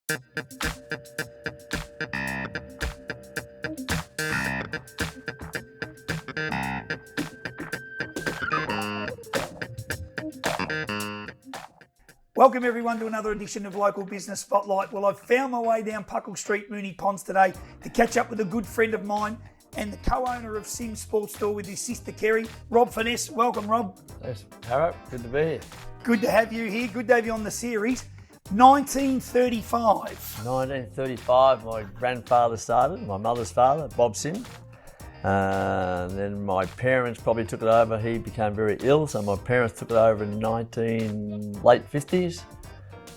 Welcome everyone to another edition of Local Business Spotlight. Well, I've found my way down Puckle Street, Moonee Ponds today to catch up with a good friend of mine and the co-owner of Sims Sports Store with his sister Kerry, Rob Finesse. Welcome, Rob. Thanks, Harrop. Good to be here. Good to have you here. Good to have you on the series. 1935. 1935, my grandfather started, my mother's father, Bob Sims. And then my parents probably took it over. He became very ill, so my parents took it over in late 50s.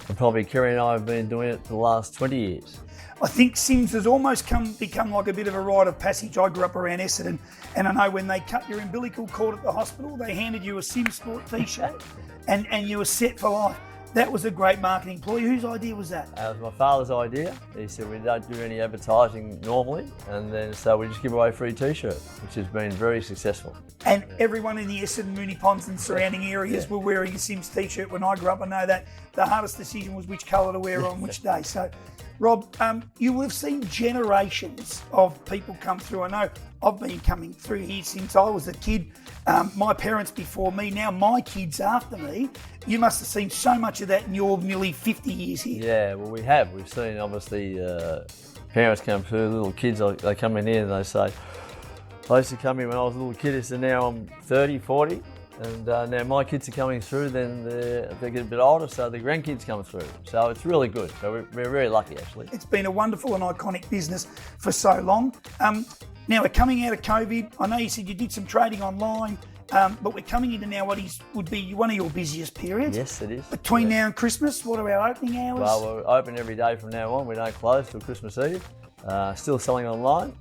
And probably Kerry and I have been doing it for the last 20 years. I think Sims has almost become like a bit of a rite of passage. I grew up around Essendon, and I know when they cut your umbilical cord at the hospital, they handed you a Sims Sport t-shirt and you were set for life. That was a great marketing ploy. Whose idea was that? It was my father's idea. He said we don't do any advertising normally, and then so we just give away a free t-shirt, which has been very successful. And everyone in the Essendon, Moonee Ponds and surrounding areas were wearing a Sims t-shirt when I grew up. I know that the hardest decision was which colour to wear on which day. So, Rob, you will have seen generations of people come through. I know I've been coming through here since I was a kid. My parents before me, now my kids after me. You must have seen so much of that in your nearly 50 years here. Yeah, well, we have. We've seen, obviously, parents come through, little kids, they come in here and they say, I used to come here when I was a little kid, so now I'm 30, 40, and now my kids are coming through, then they get a bit older, so the grandkids come through. So it's really good. So we're very lucky, actually. It's been a wonderful and iconic business for so long. Now we're coming out of COVID. I know you said you did some trading online, but we're coming into now what would be one of your busiest periods. Yes, it is. Between now and Christmas, what are our opening hours? Well, we're open every day from now on. We don't close till Christmas Eve. Still selling online,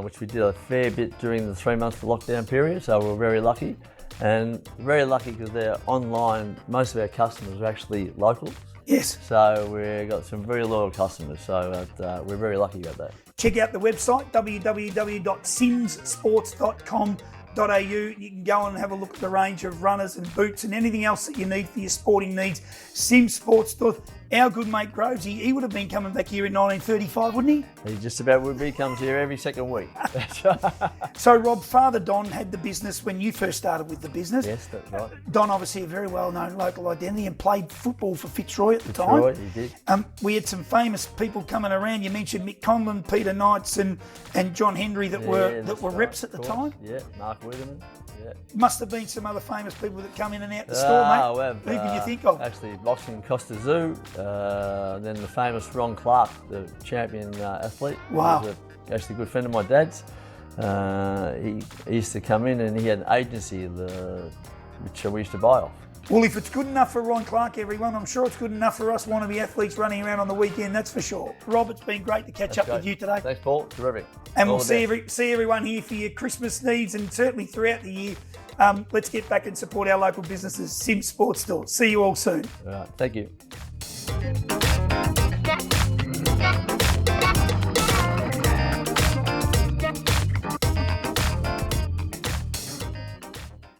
which we did a fair bit during the 3 month lockdown period, so we're very lucky. And very lucky because they're online. Most of our customers are actually locals. Yes. So we've got some very loyal customers, so we're very lucky about that. Check out the website, www.simsports.com.au. You can go and have a look at the range of runners and boots and anything else that you need for your sporting needs. Sims Sports Store. Our good mate Groves, he would have been coming back here in 1935, wouldn't he? He just about would be. He comes here every second week. So, Rob, Father Don had the business when you first started with the business. Yes, that's right. Don, obviously a very well-known local identity, and played football for Fitzroy at the Fitzroy, time. he did. We had some famous people coming around. You mentioned Mick Conlon, Peter Knights, and John Henry that were reps at the time. Yeah, Mark Widerman. Yeah. Must have been some other famous people that come in and out the store, mate. Who can you think of? Actually, Boxing Costa Zoo, then the famous Ron Clark, the champion athlete. Wow. He was actually a good friend of my dad's. He used to come in and he had an agency which we used to buy off. Well, if it's good enough for Ron Clark, everyone, I'm sure it's good enough for us wannabe athletes running around on the weekend, that's for sure. Rob, it's been great to catch up with you today. Thanks, Paul. Terrific. And we'll see everyone here for your Christmas needs and certainly throughout the year. Let's get back and support our local businesses, Sims Sports Store. See you all soon. All right. Thank you.